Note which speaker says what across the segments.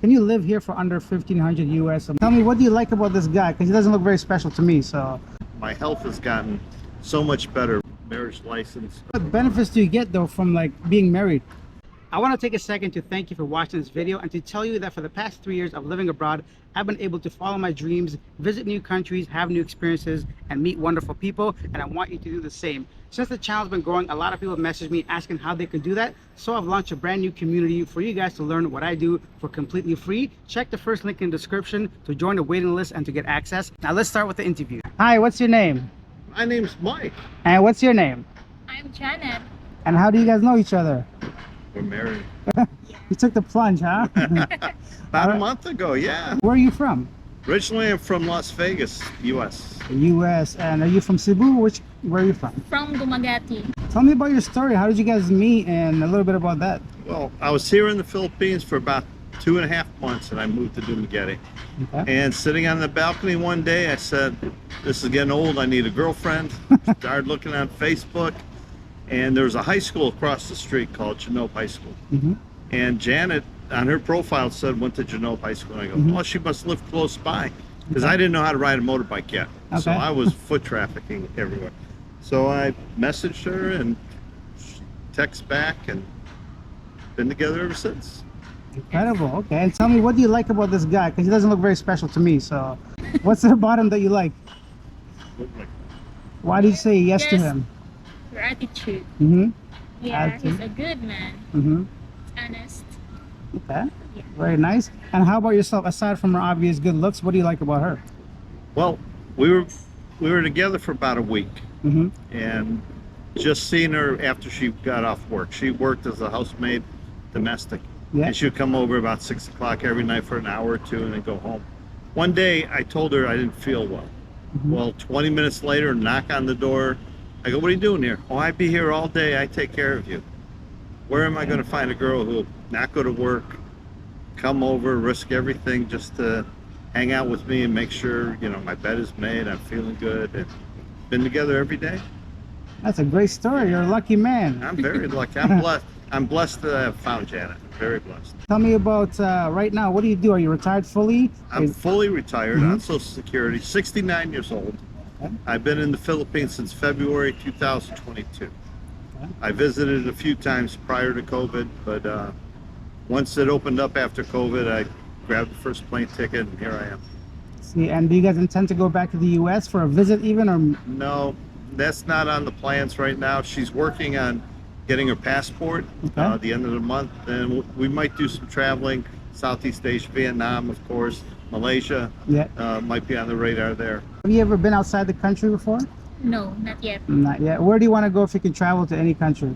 Speaker 1: Can you live here for under 1,500 US? Tell me, what do you like about this guy? Because he doesn't look very special to me, so.
Speaker 2: My health has gotten so much better. Marriage license.
Speaker 1: What benefits do you get though from like being married? I want to take a second to thank you for watching this video and to tell you that for the past 3 years of living abroad, I've been able to follow my dreams, visit new countries, have new experiences, and meet wonderful people, and I want you to do the same. Since the channel's been growing, a lot of people have messaged me asking how they can do that, so I've launched a brand new community for you guys to learn what I do for completely free. Check the first link in the description to join the waiting list and to get access. Now let's start with the interview. Hi, what's your name?
Speaker 2: My name's Mike.
Speaker 1: And what's your name?
Speaker 3: I'm Janet.
Speaker 1: And how do you guys know each other?
Speaker 2: We're married.
Speaker 1: You took the plunge, huh?
Speaker 2: About a month ago, yeah.
Speaker 1: Where are you from?
Speaker 2: Originally, I'm from Las Vegas, U.S.
Speaker 1: The U.S. And are you from Cebu? Where are you from?
Speaker 3: From Dumaguete.
Speaker 1: Tell me about your story. How did you guys meet and a little bit about that?
Speaker 2: Well, I was here in the Philippines for about 2.5 months, and I moved to Dumaguete.
Speaker 1: Okay.
Speaker 2: And sitting on the balcony one day, I said, this is getting old, I need a girlfriend. Started looking on Facebook, and there was a high school across the street called Genope High School. And Janet, on her profile, said went to Genope High School. And I go, oh, she must live close by, because I didn't know how to ride a motorbike yet. So I was foot trafficking everywhere. So I messaged her and text back, and been together ever since.
Speaker 1: Incredible. Okay, and tell me, what do you like about this guy? Because he doesn't look very special to me, so what's it about him that you like? Why did you say yes to him?
Speaker 3: Your attitude. Yeah,
Speaker 1: Attitude.
Speaker 3: he's a good man. Honest.
Speaker 1: Okay.
Speaker 3: Yeah.
Speaker 1: Very nice. And how about yourself? Aside from her obvious good looks, what do you like about her?
Speaker 2: Well, we were together for about a week, and just seeing her after she got off work. She worked as a housemaid, domestic, and she would come over about 6 o'clock every night for an hour or two, and then go home. One day, I told her I didn't feel well. Well, 20 minutes later, knock on the door. I go, what are you doing here? Oh, I'd be here all day. I take care of you. Where am I going to find a girl who will not go to work, come over, risk everything just to hang out with me and make sure, you know, my bed is made, I'm feeling good, and been together every day?
Speaker 1: That's a great story. You're a lucky man.
Speaker 2: I'm very lucky. I'm blessed. I'm blessed to have found Janet. Very blessed.
Speaker 1: Tell me about right now. What do you do? Are you retired fully?
Speaker 2: I'm fully retired on Social Security, 69 years old. I've been in the Philippines since February 2022. I visited a few times prior to COVID, but once it opened up after COVID, I grabbed the first plane ticket, and here I am.
Speaker 1: See, and do you guys intend to go back to the U.S. for a visit even, or?
Speaker 2: No, that's not on the plans right now. She's working on getting her passport at the end of the month, and we might do some traveling, Southeast Asia, Vietnam, of course, Malaysia. Might be on the radar there.
Speaker 1: Have you ever been outside the country before?
Speaker 3: No, not yet.
Speaker 1: Not yet. Where do you want to go if you can travel to any country?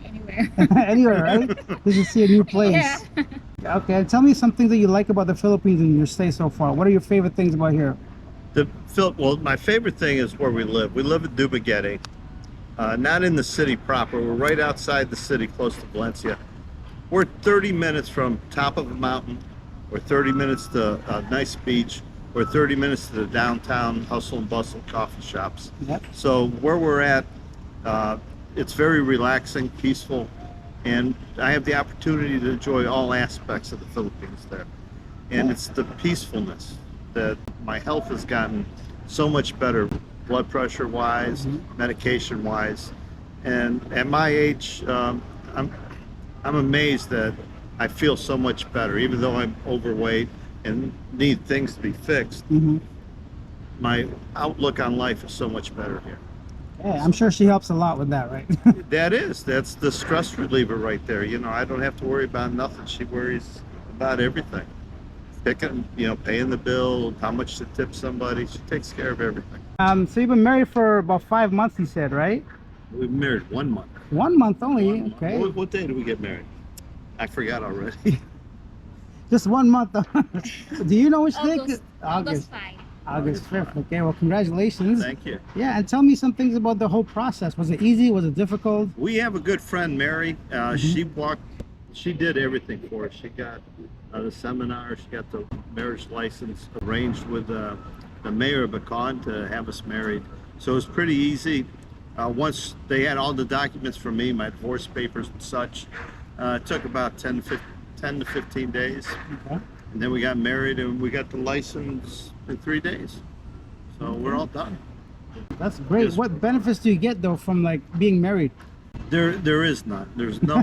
Speaker 3: Anywhere.
Speaker 1: Anywhere, right? Just to see a new place.
Speaker 3: Yeah.
Speaker 1: Okay, tell me some things that you like about the Philippines in your stay so far. What are your favorite things about here?
Speaker 2: Well, my favorite thing is where we live. We live in Dumaguete, not in the city proper. We're right outside the city, close to Valencia. We're 30 minutes from top of a mountain. We're 30 minutes to a nice beach. We're 30 minutes to the downtown hustle and bustle coffee shops. So where we're at, it's very relaxing, peaceful, and I have the opportunity to enjoy all aspects of the Philippines there. And it's the peacefulness that my health has gotten so much better, blood pressure wise, medication wise. And at my age, I'm amazed that I feel so much better, even though I'm overweight and need things to be fixed. My outlook on life is so much better here.
Speaker 1: Yeah, I'm sure she helps a lot with that, right?
Speaker 2: That's the stress reliever right there. You know, I don't have to worry about nothing. She worries about everything. Picking, you know, paying the bill, how much to tip somebody. She takes care of everything.
Speaker 1: So you've been married for about 5 months, you said, right?
Speaker 2: We've been married 1 month.
Speaker 1: 1 month only.
Speaker 2: 1 month.
Speaker 1: Okay.
Speaker 2: What day did we get married? I forgot already.
Speaker 1: Just 1 month. Do you know which day?
Speaker 3: August 5.
Speaker 1: August 5th. Okay, well, congratulations.
Speaker 2: Thank you.
Speaker 1: Yeah, and tell me some things about the whole process. Was it easy? Was it difficult?
Speaker 2: We have a good friend, Mary. She did everything for us. She got the seminar, she got the marriage license arranged with the mayor of Bacan to have us married. So it was pretty easy. Once they had all the documents from me, my divorce papers and such, it took about 10 10 to 15 days.
Speaker 1: Okay.
Speaker 2: And then we got married and we got the license in 3 days. So we're all done.
Speaker 1: That's great.
Speaker 2: Yes.
Speaker 1: What benefits do you get though from like being married?
Speaker 2: There is none. There's no,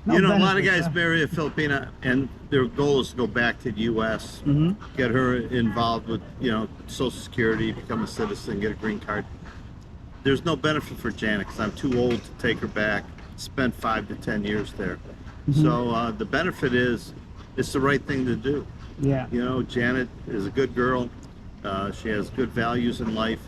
Speaker 1: No
Speaker 2: you know, a lot of
Speaker 1: benefits,
Speaker 2: guys marry a Filipina and their goal is to go back to the U.S., get her involved with, you know, Social Security, become a citizen, get a green card. There's no benefit for Janet because I'm too old to take her back, spend 5 to 10 years there. So the benefit is, it's the right thing to do.
Speaker 1: Yeah.
Speaker 2: You know, Janet is a good girl. She has good values in life,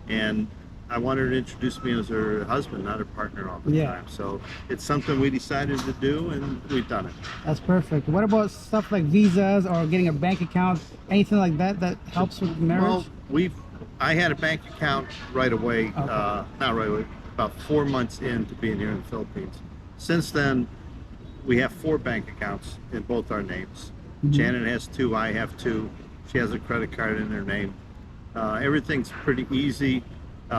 Speaker 2: and I want her to introduce me as her husband, not her partner all the time. So it's something we decided to do, and we've done it.
Speaker 1: That's perfect. What about stuff like visas or getting a bank account, anything like that that helps with marriage?
Speaker 2: Well, I had a bank account right away, not right away, about 4 months into being here in the Philippines. Since then, we have 4 bank accounts in both our names. Janet has 2, I have 2. She has a credit card in her name. Everything's pretty easy.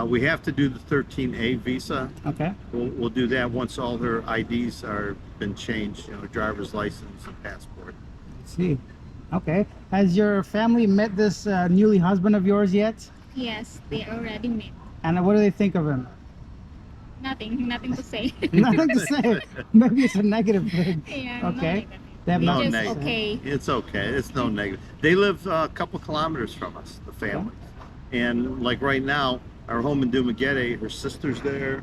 Speaker 2: We have to do the 13A visa.
Speaker 1: Okay.
Speaker 2: We'll do that once all her IDs are been changed, you know, driver's license and passport.
Speaker 1: Let's see. Okay. Has your family met this newly husband of yours yet?
Speaker 3: Yes, they already met.
Speaker 1: And what do they think of him?
Speaker 3: Nothing to say.
Speaker 1: Nothing to say. Maybe it's a negative thing.
Speaker 3: Yeah,
Speaker 1: Okay.
Speaker 3: no negative.
Speaker 1: They have
Speaker 3: We
Speaker 1: no
Speaker 3: just
Speaker 2: negative.
Speaker 3: okay.
Speaker 2: It's okay. It's no negative. They live a couple kilometers from us, the family. And like right now, our home in Dumaguete, her sister's there,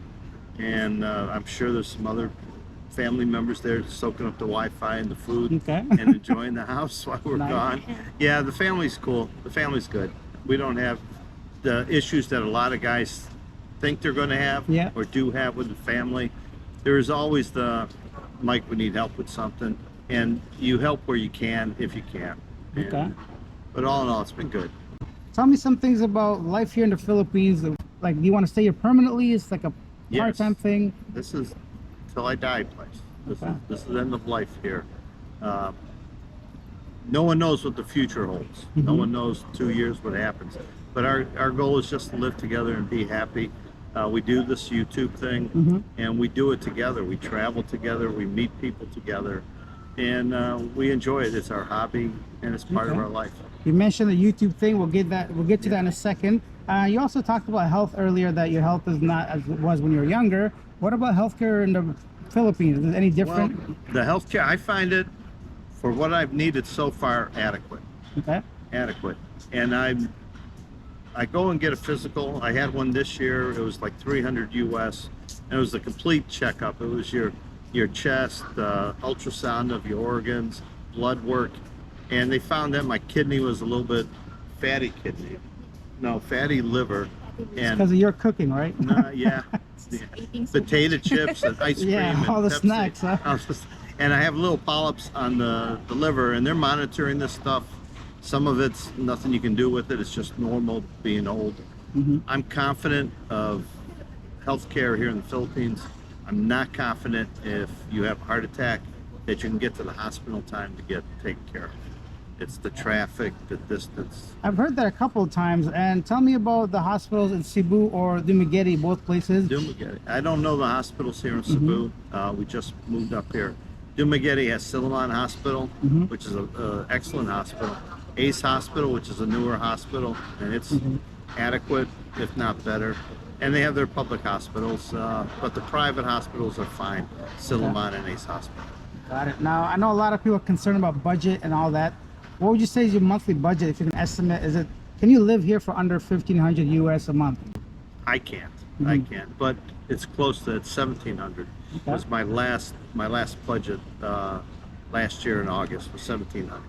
Speaker 2: and I'm sure there's some other family members there soaking up the Wi-Fi and the food
Speaker 1: Okay.
Speaker 2: and enjoying the house while we're
Speaker 1: Nice.
Speaker 2: gone. Yeah, the family's cool. The family's good. We don't have the issues that a lot of guys think they're going to have or do have with the family. There's always the, Mike, we need help with something, and you help where you can if you can. And,
Speaker 1: Okay.
Speaker 2: But all in all, it's been good.
Speaker 1: Tell me some things about life here in the Philippines. Like, do you want to stay here permanently? It's like a
Speaker 2: Yes.
Speaker 1: part-time thing.
Speaker 2: This is till I die place. This is the end of life here. No one knows what the future holds. No one knows 2 years what happens. But our goal is just to live together and be happy. We do this YouTube thing, and we do it together. We travel together. We meet people together, and we enjoy it. It's our hobby, and it's part of our life.
Speaker 1: You mentioned the YouTube thing. We'll get to that in a second. You also talked about health earlier, that your health is not as it was when you were younger. What about healthcare in the Philippines? Is it any different?
Speaker 2: Well, the healthcare, I find it, for what I've needed so far, adequate.
Speaker 1: Okay.
Speaker 2: Adequate. And I go and get a physical. I had one this year. It was like 300 US, and it was a complete checkup. It was your chest, ultrasound of your organs, blood work, and they found that my kidney was a little bit fatty fatty liver, and
Speaker 1: Because of your cooking, right?
Speaker 2: yeah,
Speaker 3: Eating so
Speaker 2: potato chips and ice cream,
Speaker 1: Yeah,
Speaker 2: and
Speaker 1: all the
Speaker 2: Pepsi.
Speaker 1: snacks, huh?
Speaker 2: And I have little polyps on the liver, and they're monitoring this stuff. Some of it's nothing you can do with it. It's just normal being old. I'm confident of healthcare here in the Philippines. I'm not confident if you have a heart attack that you can get to the hospital in time to get taken care of. It's the traffic, the distance.
Speaker 1: I've heard that a couple of times. And tell me about the hospitals in Cebu or Dumaguete, both places.
Speaker 2: Dumaguete. I don't know the hospitals here in Cebu. We just moved up here. Dumaguete has Silliman Hospital, which is an excellent hospital. Ace Hospital, which is a newer hospital, and it's adequate, if not better. And they have their public hospitals, but the private hospitals are fine. Silliman and Ace Hospital.
Speaker 1: Got it. Now, I know a lot of people are concerned about budget and all that. What would you say is your monthly budget, if you can estimate? Can you live here for under 1,500 US a month?
Speaker 2: I can't. I can't. But it's close to 1,700.
Speaker 1: Okay.
Speaker 2: Was my last budget last year in August was 1,700.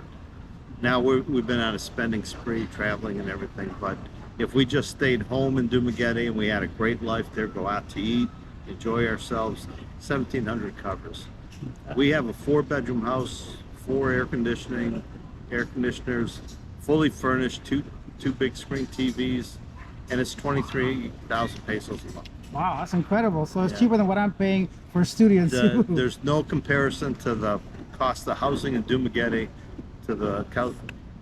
Speaker 2: Now we've been on a spending spree, traveling and everything. But if we just stayed home in Dumaguete and we had a great life there, go out to eat, enjoy ourselves, 1,700 covers. We have a 4-bedroom house, 4 air conditioners, fully furnished, two big screen TVs, and it's 23,000 pesos a month.
Speaker 1: Wow, that's incredible. So it's cheaper than what I'm paying for a studio in Cebu.
Speaker 2: There's no comparison to the cost of housing in Dumaguete to the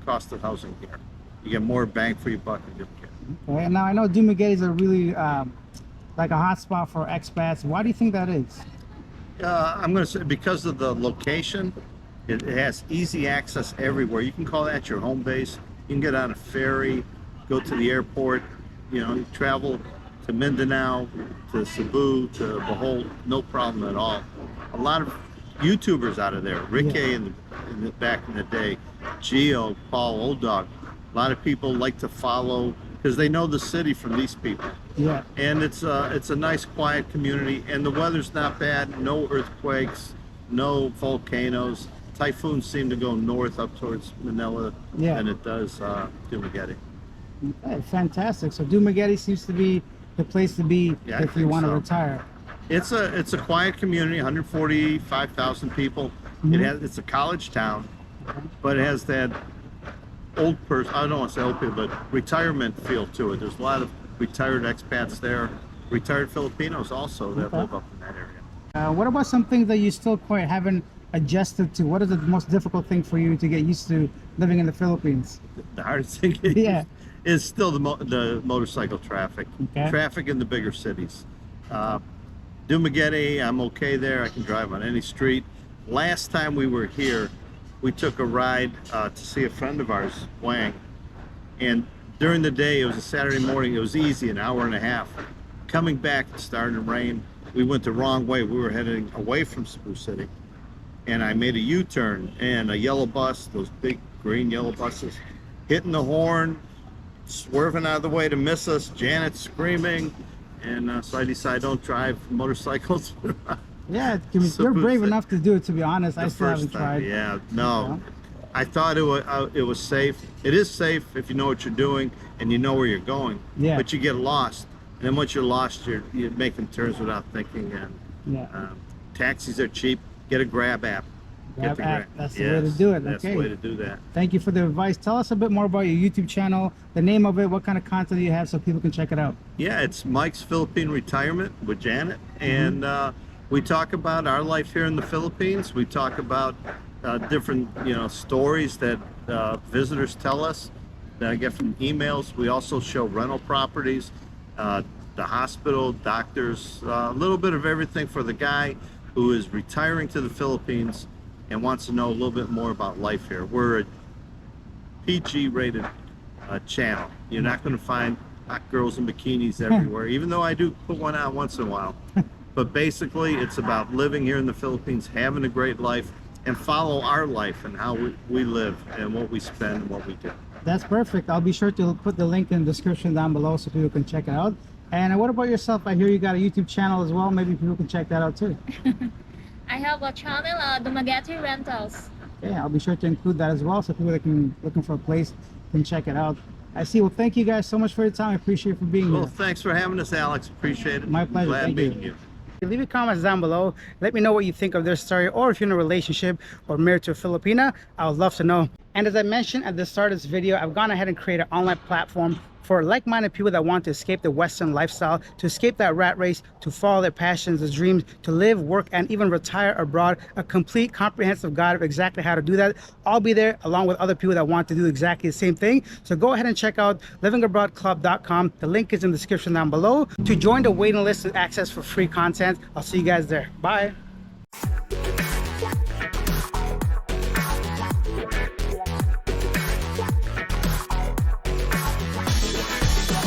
Speaker 2: cost of housing here. You get more bang for your buck in Dumaguete.
Speaker 1: Okay, now I know Dumaguete is a really like a hot spot for expats. Why do you think that is?
Speaker 2: I'm going to say because of the location, it has easy access everywhere. You can call that your home base. You can get on a ferry, go to the airport, you travel to Mindanao, to Cebu, to Bohol, no problem at all. A lot of YouTubers out of there, Rick A back in the day, Geo, Paul, Old Dog. A lot of people like to follow because they know the city from these people.
Speaker 1: Yeah.
Speaker 2: And it's a nice, quiet community, and the weather's not bad. No earthquakes, no volcanoes. Typhoons seem to go north up towards Manila than it does Dumaguete.
Speaker 1: Okay, fantastic. So Dumaguete seems to be the place to be if you want to retire.
Speaker 2: It's a quiet community, 145,000 people. It's a college town, but it has that old person, I don't want to say old people, but retirement feel to it. There's a lot of retired expats there, retired Filipinos also that live up in that area.
Speaker 1: What about some things that you still quite haven't adjusted to? What is the most difficult thing for you to get used to living in the Philippines?
Speaker 2: The hardest thing is still the motorcycle traffic. Traffic in the bigger cities. Dumaguete, I'm okay there. I can drive on any street. Last time we were here, we took a ride to see a friend of ours, Wang, and during the day, it was a Saturday morning, it was easy, an hour and a half. Coming back, it started to rain. We went the wrong way. We were heading away from Cebu City, and I made a U-turn, and a yellow bus, those big green yellow buses, hitting the horn, swerving out of the way to miss us, Janet screaming, and so I decided don't drive motorcycles.
Speaker 1: Yeah, you're brave enough to do it, to be honest. I still haven't tried.
Speaker 2: Yeah, no. I thought it was safe. It is safe if you know what you're doing and you know where you're going. Yeah. But you get lost, and then once you're lost, you're making turns without thinking. And taxis are cheap. Get a Grab app.
Speaker 1: Grab app. That's the way to do it.
Speaker 2: That's the way to do that.
Speaker 1: Thank you for the advice. Tell us a bit more about your YouTube channel, the name of it, what kind of content you have, so people can check it out. Yeah,
Speaker 2: it's Mike's Philippine Retirement with Janet, and we talk about our life here in the Philippines. We talk about different stories that visitors tell us that I get from emails. We also show rental properties, the hospital, doctors, a little bit of everything for the guy who is retiring to the Philippines and wants to know a little bit more about life here. We're a PG rated channel. You're not going to find hot girls in bikinis everywhere, even though I do put one out once in a while. But basically, it's about living here in the Philippines, having a great life, and follow our life and how we live and what we spend and what we do.
Speaker 1: That's perfect. I'll be sure to put the link in the description down below so people can check it out. And what about yourself? I hear you got a YouTube channel as well. Maybe people can check that out too.
Speaker 3: I have a channel, Dumaguete Rentals.
Speaker 1: Okay, I'll be sure to include that as well so people that can looking for a place can check it out. I see. Well, thank you guys so much for your time. I appreciate you for being here.
Speaker 2: Well, thanks for having us, Alex. Appreciate it.
Speaker 1: My pleasure.
Speaker 2: Glad meeting you.
Speaker 1: Leave your comments down below. Let me know what you think of their story, or if you're in a relationship or married to a Filipina. I would love to know. And as I mentioned at the start of this video, I've gone ahead and created an online platform for like-minded people that want to escape the Western lifestyle, to escape that rat race, to follow their passions, their dreams, to live, work, and even retire abroad. A complete, comprehensive guide of exactly how to do that. I'll be there along with other people that want to do exactly the same thing. So go ahead and check out livingabroadclub.com. The link is in the description down below. To join the waiting list to access for free content. I'll see you guys there. Bye.